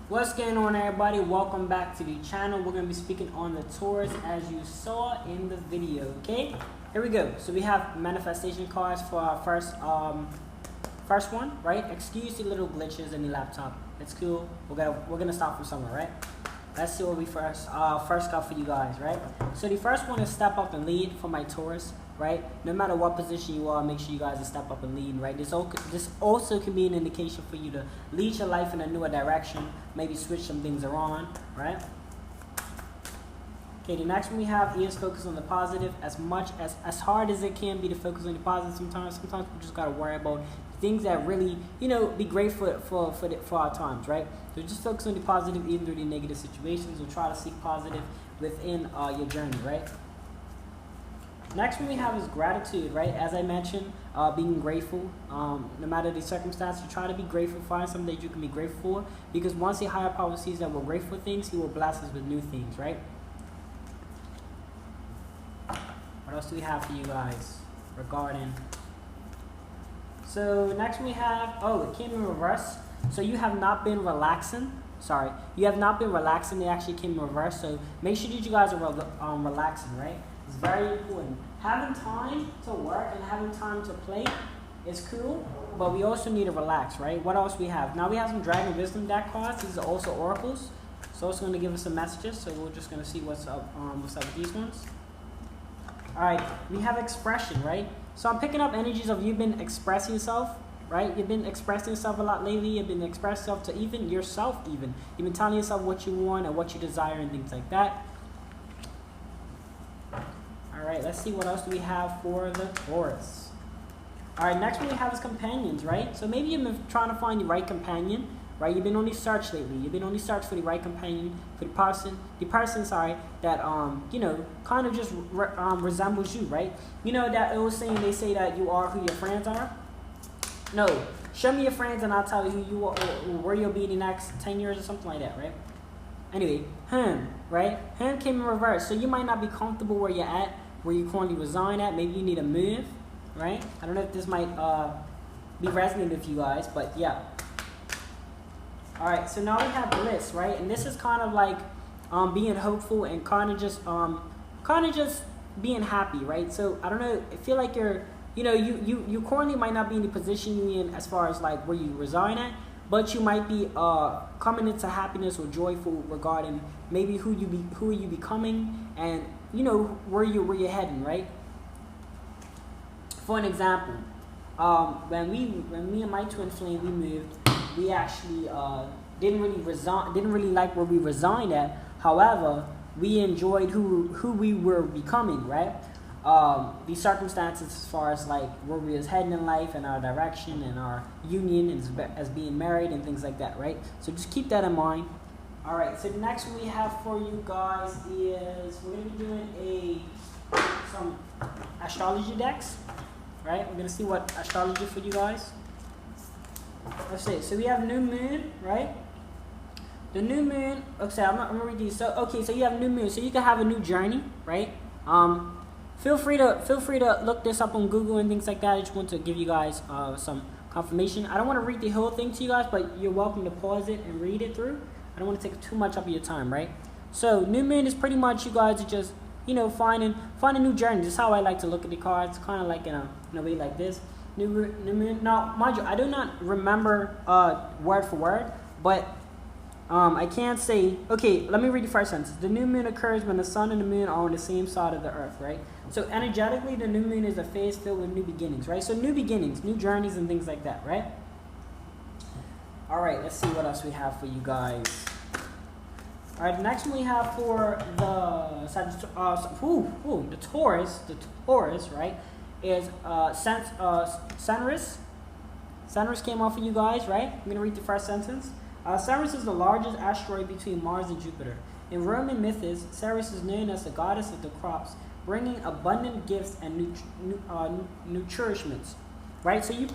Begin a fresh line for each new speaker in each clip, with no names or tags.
What's going on, everybody? Welcome back to the channel. We're going to be speaking on the Taurus as you saw in the video. Okay, here we go. So we have manifestation cards for our first one, right? Excuse the little glitches in the laptop. It's cool. We're gonna start from somewhere, right? Let's see what we first got for you guys, right? So the first one is step up and lead for my Taurus, right? No matter what position you are, make sure you guys step up and lead, right? This also can be an indication for you to lead your life in a newer direction, maybe switch some things around, right? Okay, the next one we have is focus on the positive. As hard as it can be to focus on the positive, sometimes we just gotta worry about things that really, be great for our times, right? So just focus on the positive even through the negative situations, or try to seek positive within your journey, right? Next one we have is gratitude, right? As I mentioned, being grateful. No matter the circumstances, try to be grateful. Find something that you can be grateful for, because once the higher power sees that we're grateful for things, he will bless us with new things, right? What else do we have for you guys regarding? So next we have, it came in reverse. So you have not been relaxing. Sorry, you have not been relaxing. They actually came in reverse. So make sure that you guys are relaxing, right? It's very important. Having time to work and having time to play is cool, but we also need to relax, right? What else we have? Now we have some Dragon Wisdom deck cards. These are also oracles. So it's going to give us some messages. So we're just going to see what's up with these ones. All right, we have expression, right? So I'm picking up energies of you've been expressing yourself, right? You've been expressing yourself a lot lately. You've been expressing yourself to even yourself even. You've been telling yourself what you want and what you desire and things like that. All right, let's see what else do we have for the Taurus. All right, next one we have is companions, right? So maybe you've been trying to find the right companion, right? You've been on the search lately. You've been on the search for the right companion, for the person that kind of just resembles you, right? You know that old saying, they say that you are who your friends are. No, show me your friends and I'll tell you who you are, or where you'll be in the next 10 years or something like that, right? Anyway, right? Him came in reverse, so you might not be comfortable where you're at, where you currently reside at. Maybe you need a move, right? I don't know if this might be resonating with you guys, but yeah. All right, so now we have bliss, right? And this is kind of like being hopeful and kind of just being happy, right? So I don't know, I feel like you currently might not be in the position you're in as far as like where you reside at, but you might be coming into happiness or joyful regarding maybe who you becoming, and where you're heading, right? For an example, when me and my twin flame we moved, we actually didn't really like where we resigned at. However, we enjoyed who we were becoming, right? The circumstances as far as like where we was heading in life and our direction and our union as being married and things like that, right? So just keep that in mind. All right, so the next one we have for you guys is we're going to be doing some astrology decks, right? We're going to see what astrology for you guys. Let's see. So we have new moon, right? The new moon. Okay, I'm gonna read these. So you have new moon, so you can have a new journey, right? Feel free to look this up on Google and things like that. I just want to give you guys some confirmation. I don't want to read the whole thing to you guys, but you're welcome to pause it and read it through. I don't want to take too much of your time, right? So new moon is pretty much you guys are just find a new journey. This is how I like to look at the cards, kind of like in a way like this. New moon. Now, mind you, I do not remember word for word, but I can say, okay, let me read the first sentence. The new moon occurs when the sun and the moon are on the same side of the earth, right? So energetically, the new moon is a phase filled with new beginnings, right? So new beginnings, new journeys and things like that, right? All right, let's see what else we have for you guys. All right, the next one we have for the Taurus, right? Is Taurus. Taurus came off for you guys, right? I'm going to read the first sentence. Taurus is the largest asteroid between Mars and Jupiter. In Roman myths, Taurus is known as the goddess of the crops, bringing abundant gifts and nourishments, right? So you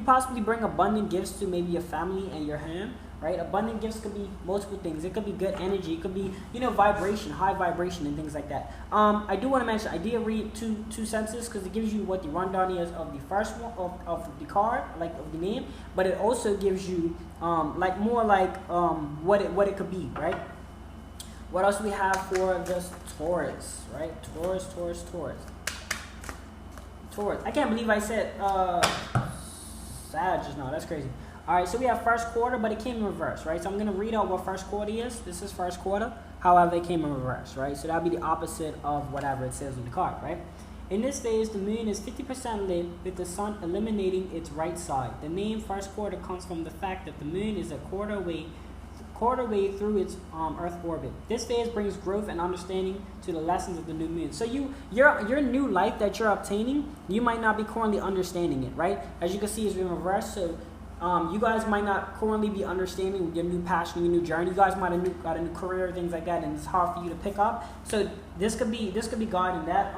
possibly bring abundant gifts to maybe your family and your home, right? Abundant gifts could be multiple things. It could be good energy. It could be, you know, vibration, high vibration, and things like that. I do want to mention, I did read two sentences because it gives you what the rundown is of the first one of the card, like of the name, but it also gives you like more like what it could be, right? What else we have for this Taurus, right? Taurus. I can't believe I said Sag just now. That's crazy. All right, so we have first quarter, but it came in reverse, right? So I'm going to read out what first quarter is. This is first quarter. However, it came in reverse, right? So that'll be the opposite of whatever it says on the card, right? In this phase, the moon is 50% lit with the sun illuminating its right side. The name first quarter comes from the fact that the moon is a quarter way through its Earth orbit. This phase brings growth and understanding to the lessons of the new moon. So your new life that you're obtaining, you might not be currently understanding it, right? As you can see, it's in reverse. So you guys might not currently be understanding your new passion, your new journey. You guys might have got a new career, things like that, and it's hard for you to pick up. So this could be God in that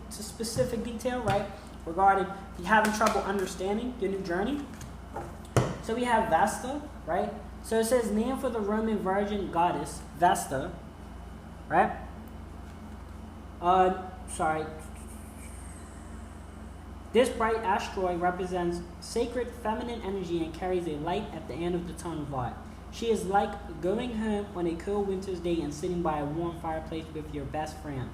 specific detail, right? Regarding if you're having trouble understanding your new journey. So we have Vesta, right? So it says name for the Roman Virgin goddess Vesta, right? This bright asteroid represents sacred feminine energy and carries a light at the end of the tunnel vibe. She is like going home on a cold winter's day and sitting by a warm fireplace with your best friend.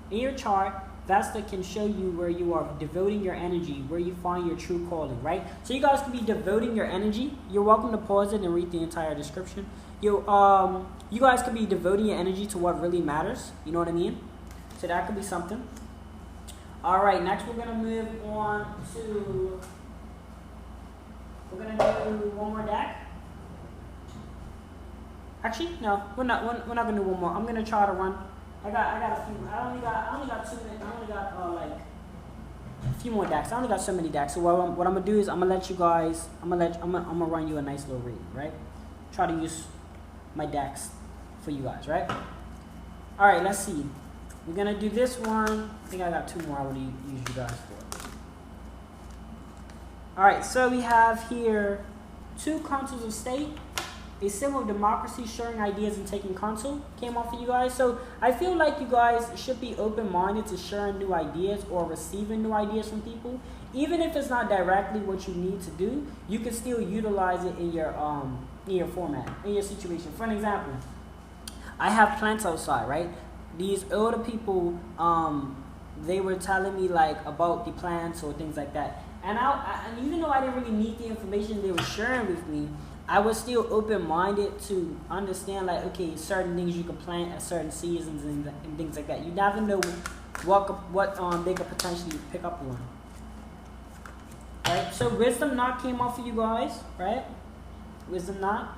In your chart, Vesta can show you where you are devoting your energy, where you find your true calling, right? So you guys could be devoting your energy. You're welcome to pause it and read the entire description. You guys could be devoting your energy to what really matters. You know what I mean? So that could be something. All right, next we're going to move on to, we're going to do one more deck. Actually, no, we're not going to do one more. I'm going to try to run. I got a few. I only got 2 minutes. I only got like a few more decks. I only got so many decks. So what I'm going to do is I'm going to let you guys, I'm going to run you a nice little read, right? Try to use my decks for you guys, right? All right, let's see. We're going to do this one. I think I got 2 more I would use you guys for. All right, so we have here 2 councils of state. A symbol of democracy, sharing ideas and taking counsel came off for you guys. So I feel like you guys should be open-minded to sharing new ideas or receiving new ideas from people. Even if it's not directly what you need to do, you can still utilize it in your format, in your situation. For an example, I have plants outside, right? These older people, they were telling me like about the plants or things like that. And even though I didn't really need the information they were sharing with me, I was still open-minded to understand, like, okay, certain things you can plant at certain seasons and things like that. You never know what they could potentially pick up on. Right? So wisdom knot came off for you guys, right? Wisdom knot.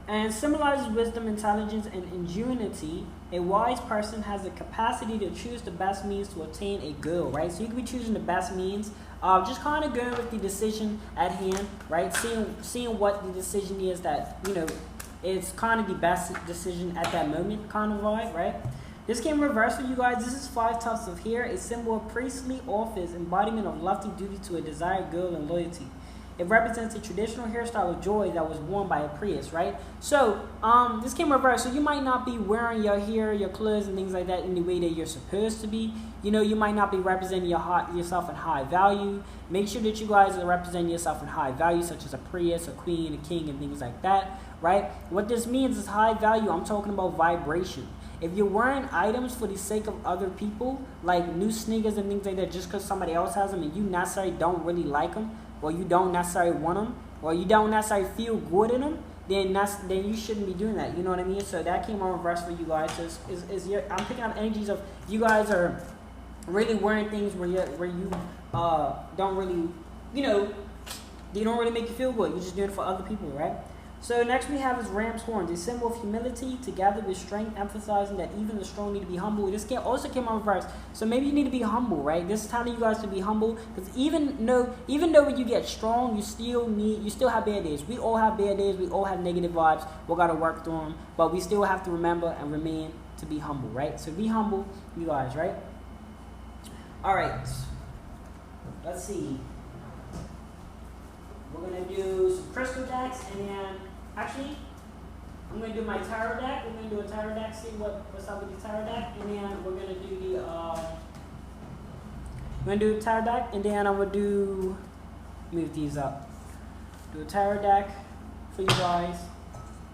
And symbolizes wisdom, intelligence, and ingenuity. A wise person has the capacity to choose the best means to attain a goal, right? So you can be choosing the best means. Just kind of going with the decision at hand, right? Seeing what the decision is that, you know, is kind of the best decision at that moment kind of vibe, right? This came reversed for you guys. This is 5 tufts of hair, a symbol of priestly office, embodiment of lofty duty to a desired goal and loyalty. It represents a traditional hairstyle of joy that was worn by a priest, right? So, this came reversed. So you might not be wearing your hair, your clothes, and things like that in the way that you're supposed to be. You know, you might not be representing yourself in high value. Make sure that you guys are representing yourself in high value, such as a priest, a queen, a king, and things like that, right? What this means is high value. I'm talking about vibration. If you're wearing items for the sake of other people, like new sneakers and things like that, just because somebody else has them and you necessarily don't really like them, or you don't necessarily want them, or you don't necessarily feel good in them, then you shouldn't be doing that. You know what I mean? So that came on reverse for you guys. So I'm picking up energies of you guys are really wearing things where you don't really, you know, they don't really make you feel good. You're just doing it for other people, right? So next we have is ram's horns, a symbol of humility together with strength, emphasizing that even the strong need to be humble. This also came on reverse. So maybe you need to be humble, right? This is telling you guys to be humble, because even though when you get strong, you still have bad days. We all have bad days. We all have negative vibes. We gotta work through them, but we still have to remember and remain to be humble, right? So be humble, you guys, right? All right. Let's see. We're going to do some crystal decks, and then, actually, I'm going to do my tarot deck. We're going to do a tarot deck, see what's up with the tarot deck, and then we're going to do the, we're going to do a tarot deck, and then I'm going to do, move these up, do a tarot deck for you guys,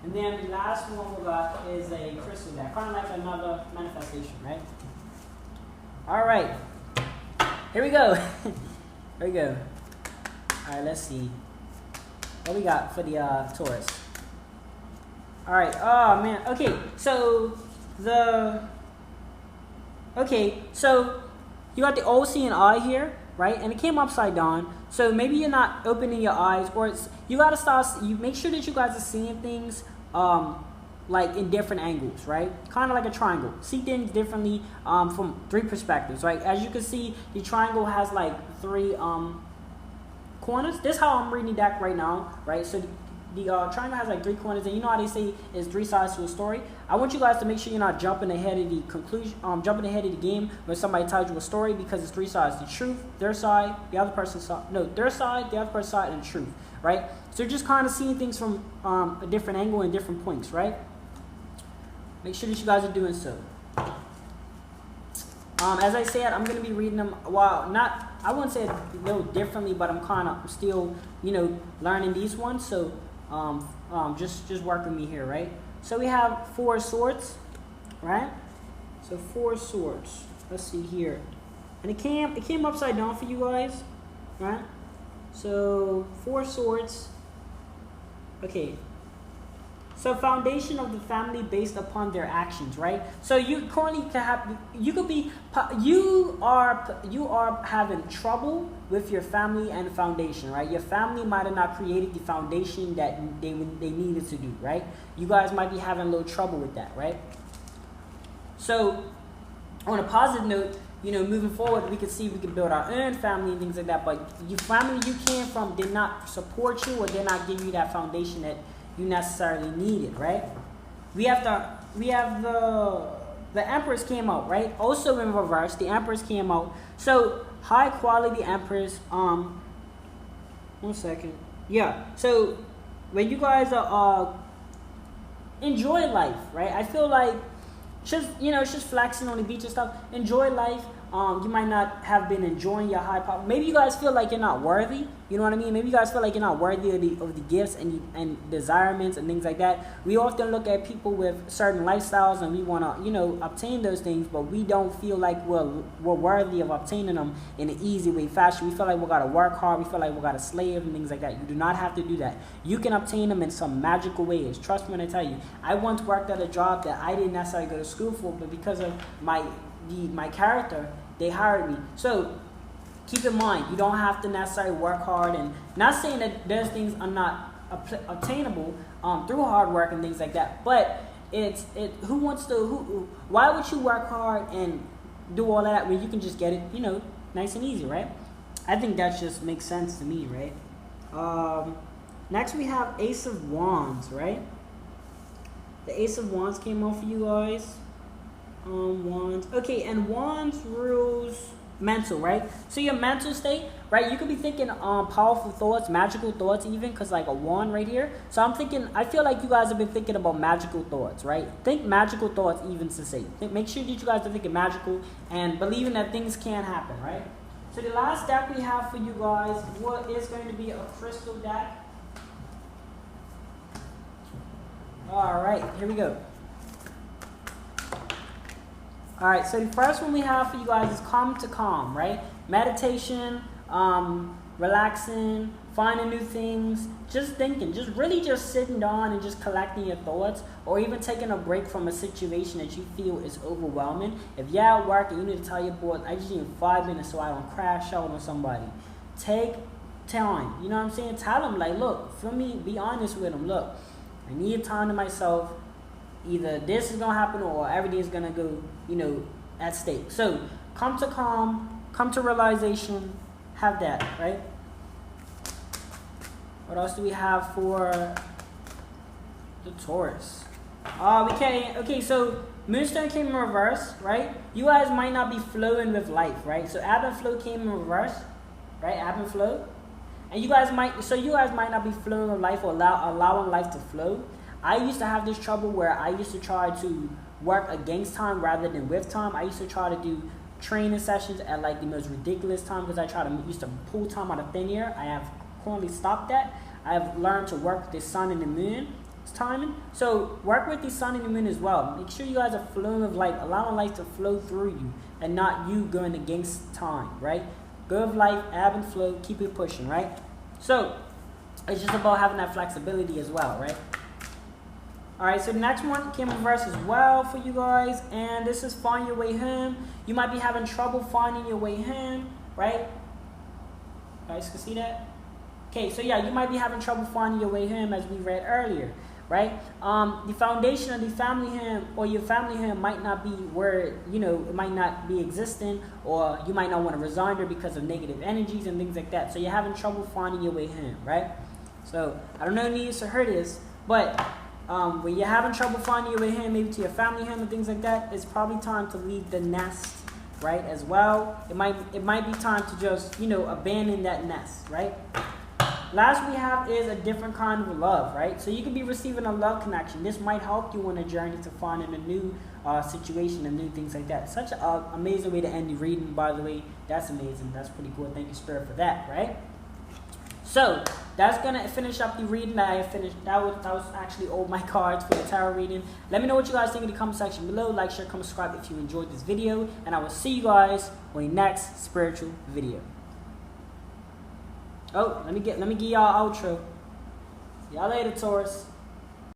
and then the last one we got is a crystal deck, kind of like another manifestation, right? All right, here we go. Here we go. All right, let's see what we got for the Taurus. All right. Oh man. Okay. So you got the O, C, and I here, right? And it came upside down. So maybe you're not opening your eyes, or you gotta start. You make sure that you guys are seeing things like in different angles, right? Kind of like a triangle. See things differently from 3 perspectives, right? As you can see, the triangle has like 3 corners. This is how I'm reading the deck right now, right? So the triangle has like 3 corners, and you know how they say it's 3 sides to a story. I want you guys to make sure you're not jumping ahead of the conclusion, jumping ahead of the game when somebody tells you a story, because it's 3 sides: the truth, their side, the other person's side. No, their side, the other person's side, and truth, right? So you're just kind of seeing things from a different angle and different points, right? Make sure that you guys are doing so. As I said, I'm going to be reading them, well, not, I wouldn't say a little differently, but I'm kind of still, you know, learning these ones. So just work with me here, right? So we have 4 swords, right? So 4 swords. Let's see here. And it came upside down for you guys, right? So 4 swords. Okay. So foundation of the family based upon their actions, right? So you currently you are having trouble with your family and foundation, right? Your family might have not created the foundation that they needed to do, right? You guys might be having a little trouble with that, right? So on a positive note, you know, moving forward, we can see we can build our own family and things like that. But your family you came from did not support you, or did not give you that foundation that you necessarily needed, right? We have the Empress came out, right? Also in reverse, the Empress came out. So high quality Empress. 1 second. Yeah. So when you guys are enjoy life, right? I feel like it's just flexing on the beach and stuff. Enjoy life. You might not have been enjoying your high power. Maybe you guys feel like you're not worthy. You know what I mean? Maybe you guys feel like you're not worthy of the gifts and desirements and things like that. We often look at people with certain lifestyles and we want to, you know, obtain those things, but we don't feel like we're worthy of obtaining them in an easy way, fashion. We feel like we got to work hard. We feel like we got to slave and things like that. You do not have to do that. You can obtain them in some magical ways. Trust me when I tell you. I once worked at a job that I didn't necessarily go to school for, but because of my character, they hired me. So keep in mind, you don't have to necessarily work hard, and not saying that those things are not obtainable through hard work and things like that, but why would you work hard and do all that when you can just get it, you know, nice and easy, right? I think that just makes sense to me, right? Next we have Ace of Wands, right? The Ace of Wands came out for you guys. Wands. Okay, and Wands rules mental, right? So your mental state, right? You could be thinking powerful thoughts, magical thoughts even, because like a wand right here. So I feel like you guys have been thinking about magical thoughts, right? Think magical thoughts even to say. Make sure that you guys are thinking magical and believing that things can happen, right? So the last deck we have for you guys is going to be a crystal deck. All right, here we go. All right, so the first one we have for you guys is calm to calm, right? Meditation, relaxing, finding new things, just thinking, just sitting down and just collecting your thoughts, or even taking a break from a situation that you feel is overwhelming. If you're at work and you need to tell your boss, I just need 5 minutes so I don't crash out on somebody. Take time, you know what I'm saying? Tell them, like, look, for me, be honest with them. Look, I need time to myself. Either this is going to happen or everything is going to go, you know, at stake. So come to calm, come to realization, have that, right? What else do we have for the Taurus? Okay, so Moonstone came in reverse, right? You guys might not be flowing with life, right? So ebb and flow came in reverse, right? Ebb and flow. And you guys might not be flowing with life or allowing life to flow. I used to have this trouble where I used to try to work against time rather than with time. I used to try to do training sessions at like the most ridiculous time because I used to pull time out of thin air. I have currently stopped that. I have learned to work with the sun and the moon timing. So work with the sun and the moon as well. Make sure you guys are flowing with life, allowing life to flow through you and not you going against time, right? Go with life, ebb and flow, keep it pushing, right? So it's just about having that flexibility as well, right? Alright, so the next one came reverse as well for you guys, and this is find your way home. You might be having trouble finding your way home, right? You guys can see that? Okay, so yeah, you might be having trouble finding your way home as we read earlier, right? The foundation of the family home or your family home might not be where, you know, it might not be existing, or you might not want to resign there because of negative energies and things like that. So you're having trouble finding your way home, right? So I don't know if you to heard this, but when you're having trouble finding your way home, maybe to your family home and things like that, it's probably time to leave the nest, right, as well. It might be time to just, you know, abandon that nest, right? Last we have is a different kind of love, right? So you could be receiving a love connection. This might help you on a journey to finding a new situation and new things like that. Such an amazing way to end the reading, by the way. That's amazing. That's pretty cool. Thank you, Spirit, for that, right? So that's gonna finish up the reading that I finished. That was actually all my cards for the tarot reading. Let me know what you guys think in the comment section below. Like, share, comment, subscribe if you enjoyed this video, and I will see you guys on the next spiritual video. Oh, let me give y'all an outro. See y'all later, Taurus.